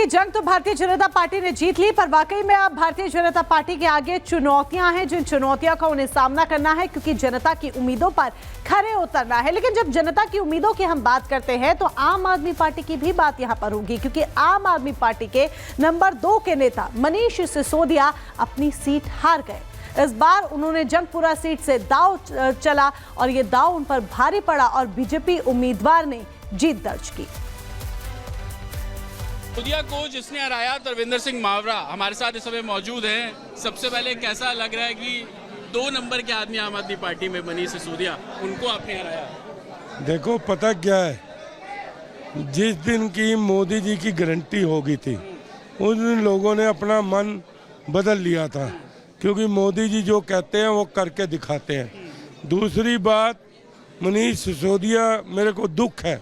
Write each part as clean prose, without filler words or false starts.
जंग तो भारतीय जनता पार्टी ने जीत ली, पर वाकई में अब भारतीय जनता पार्टी के आगे चुनौतियां हैं, जिन चुनौतियों का उन्हें सामना करना है, क्योंकि जनता की उम्मीदों पर खरे उतरना है। लेकिन जब जनता की उम्मीदों की हम बात करते हैं तो आम आदमी पार्टी की भी बात यहां पर होगी, क्योंकि आम आदमी पार्टी के नंबर 2 के नेता मनीष सिसोदिया अपनी सीट हार गए। इस बार उन्होंने जंगपुरा सीट से दांव चला और ये दांव उन पर भारी पड़ा और बीजेपी उम्मीदवार ने जीत दर्ज की। सिसोदिया को जिसने हराया, तरविंदर सिंह मावरा हमारे साथ इस समय मौजूद हैं। सबसे पहले कैसा लग रहा है कि 2 नंबर के आदमी आम आदमी पार्टी में मनीष सिसोदिया, उनको आपने हराया? देखो पता क्या है, जिस दिन की मोदी जी की गारंटी हो गई थी उस दिन लोगों ने अपना मन बदल लिया था, क्योंकि मोदी जी जो कहते हैं वो करके दिखाते हैं। दूसरी बात, मनीष सिसोदिया, मेरे को दुख है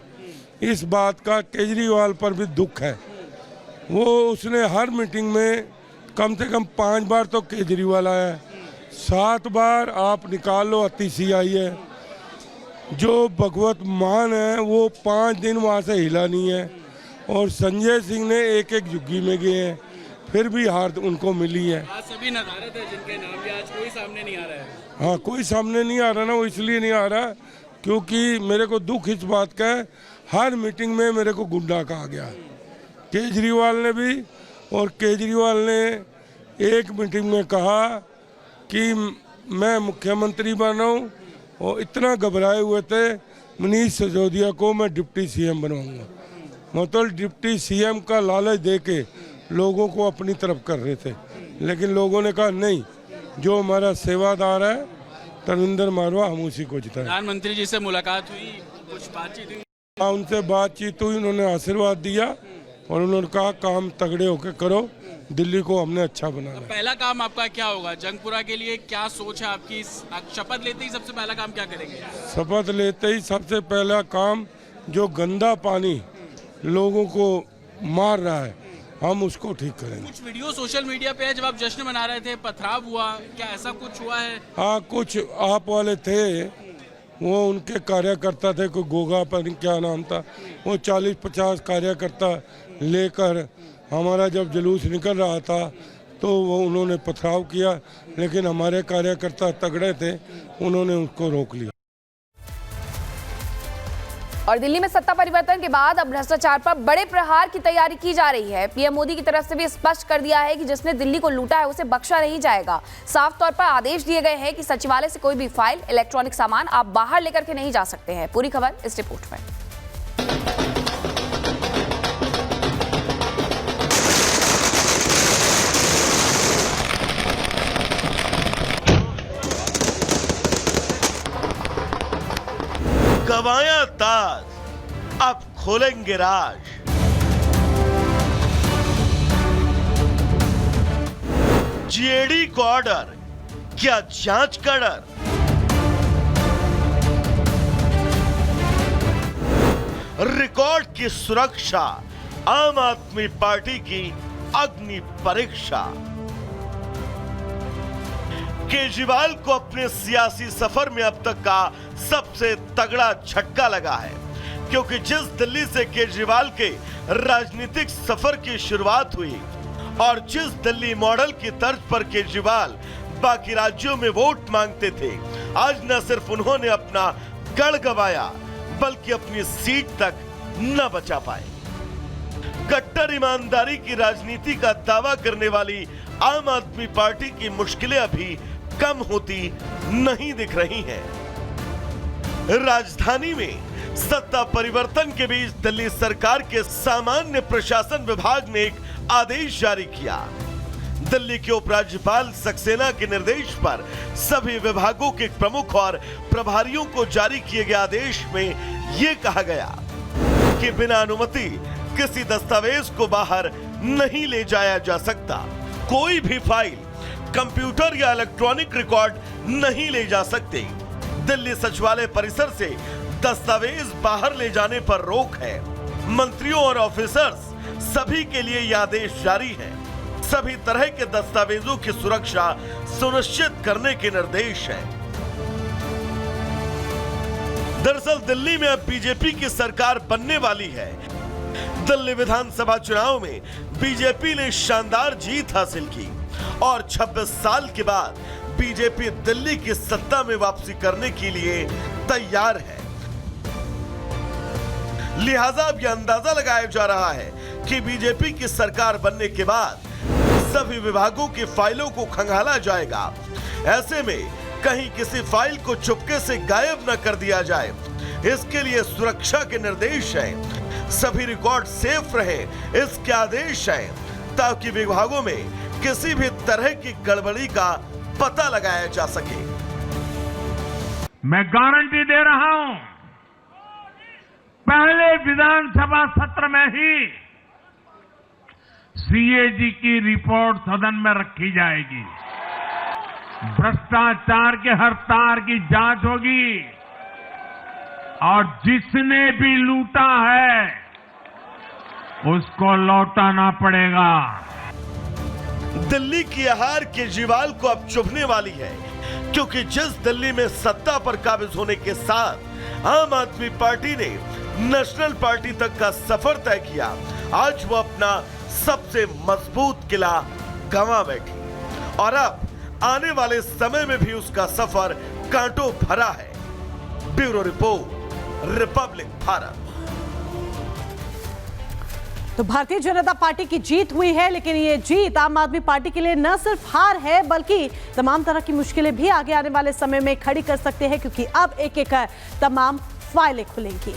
इस बात का, केजरीवाल पर भी दुख है। वो उसने हर मीटिंग में कम से कम 5 बार तो केजरीवाल आया है, 7 बार आप निकाल लो अतिशी आई है। जो भगवत मान है वो 5 दिन वहाँ से हिला नहीं है, और संजय सिंह ने एक झुग्गी में गए हैं, फिर भी हार उनको मिली है। आज सभी नदारत है जिनके नाम भी आज कोई सामने नहीं आ रहा है। हाँ, कोई सामने नहीं आ रहा ना, वो इसलिए नहीं आ रहा क्योंकि मेरे को दुख इस बात का है, हर मीटिंग में मेरे को गुंडा कहा गया। केजरीवाल ने भी, और केजरीवाल ने एक मीटिंग में कहा कि मैं मुख्यमंत्री बना हूँ, और इतना घबराए हुए थे मनीष सिसोदिया को मैं डिप्टी सीएम बनवाऊंगा। मतलब डिप्टी सीएम का लालच देके लोगों को अपनी तरफ कर रहे थे, लेकिन लोगों ने कहा नहीं, जो हमारा सेवादार है तरविंदर मारवा, हम उसी को जिताएं। प्रधानमंत्री जी से मुलाकात हुई, कुछ बातचीत हुई? हाँ, उनसे बातचीत हुई, उन्होंने आशीर्वाद दिया और उन्होंने कहा काम तगड़े होकर करो, दिल्ली को हमने अच्छा बनाना। पहला काम आपका क्या होगा जंगपुरा के लिए? क्या सोच है आपकी? शपथ लेते ही सबसे पहला काम क्या करेंगे? शपथ लेते ही सबसे पहला काम, जो गंदा पानी लोगों को मार रहा है हम उसको ठीक करेंगे। कुछ वीडियो सोशल मीडिया पे है, जब आप जश्न मना रहे थे पथराव हुआ, क्या ऐसा कुछ हुआ है? हाँ, कुछ आप वाले थे, वो उनके कार्यकर्ता थे, कोई गोगा पर क्या नाम था, वो 40-50 कार्यकर्ता लेकर हमारा जब जुलूस निकल रहा था तो वो उन्होंने पथराव किया, लेकिन हमारे कार्यकर्ता तगड़े थे, उन्होंने उसको रोक लिया। और दिल्ली में सत्ता परिवर्तन के बाद अब भ्रष्टाचार पर बड़े प्रहार की तैयारी की जा रही है। पीएम मोदी की तरफ से भी स्पष्ट कर दिया है कि जिसने दिल्ली को लूटा है उसे बख्शा नहीं जाएगा। साफ तौर पर आदेश दिए गए हैं कि सचिवालय से कोई भी फाइल, इलेक्ट्रॉनिक सामान आप बाहर लेकर के नहीं जा सकते हैं। पूरी खबर इस रिपोर्ट में। गवाया ताज, अब खोलेंगे राज। जीएडी को ऑर्डर, क्या जांच का डर? रिकॉर्ड की सुरक्षा, आम आदमी पार्टी की अग्नि परीक्षा। केजरीवाल को अपने सियासी सफर में अब तक का सबसे तगड़ा झटका लगा है, क्योंकि जिस दिल्ली से केजरीवाल के राजनीतिक सफर की शुरुआत हुई और जिस दिल्ली मॉडल की तर्ज पर केजरीवाल बाकी राज्यों में वोट मांगते थे, आज न सिर्फ उन्होंने अपना गढ़ गंवाया बल्कि अपनी सीट तक न बचा पाए। कट्टर ईमानदारी की राजनीति का दावा करने वाली आम आदमी पार्टी की मुश्किलें अभी कम होती नहीं दिख रही हैं। राजधानी में सत्ता परिवर्तन के बीच दिल्ली सरकार के सामान्य प्रशासन विभाग ने एक आदेश जारी किया। दिल्ली के उपराज्यपाल सक्सेना के निर्देश पर सभी विभागों के प्रमुख और प्रभारियों को जारी किए गए आदेश में यह कहा गया कि बिना अनुमति किसी दस्तावेज को बाहर नहीं ले जाया जा सकता। कोई भी फाइल, कंप्यूटर या इलेक्ट्रॉनिक रिकॉर्ड नहीं ले जा सकते। दिल्ली सचिवालय परिसर से दस्तावेज बाहर ले जाने पर रोक है। मंत्रियों और ऑफिसर्स सभी के लिए यह आदेश जारी है। सभी तरह के दस्तावेजों की सुरक्षा सुनिश्चित करने के निर्देश है। दरअसल दिल्ली में अब बीजेपी की सरकार बनने वाली है। दिल्ली विधानसभा चुनाव में बीजेपी ने शानदार जीत हासिल की और 26 साल के बाद बीजेपी दिल्ली की सत्ता में वापसी करने के लिए तैयार है। लिहाजा अब यह अंदाजा लगाया जा रहा है कि बीजेपी की सरकार बनने के बाद सभी विभागों की फाइलों को खंगाला जाएगा। ऐसे में कहीं किसी फाइल को चुपके से गायब न कर दिया जाए, इसके लिए सुरक्षा के निर्देश हैं। सभी रिकॉर्ड सेफ रहे, इसके आदेश हैं, ताकि विभागों में किसी भी तरह की गड़बड़ी का पता लगाया जा सके। मैं गारंटी दे रहा हूं, पहले विधानसभा सत्र में ही सीएजी की रिपोर्ट सदन में रखी जाएगी। भ्रष्टाचार के हर तार की जांच होगी और जिसने भी लूटा है उसको लौटाना पड़ेगा। दिल्ली की हार केजरीवाल को अब चुभने वाली है, क्योंकि जिस दिल्ली में सत्ता पर काबिज होने के साथ आम आदमी पार्टी ने नेशनल पार्टी तक का सफर तय किया, आज वो अपना सबसे मजबूत किला गंवा बैठी और अब आने वाले समय में भी उसका सफर कांटों भरा है। Bureau report, Republic Bharat. तो भारतीय जनता पार्टी की जीत हुई है, लेकिन ये जीत आम आदमी पार्टी के लिए न सिर्फ हार है बल्कि तमाम तरह की मुश्किलें भी आगे आने वाले समय में खड़ी कर सकते हैं, क्योंकि अब एक एक तमाम फाइलें खुलेंगी।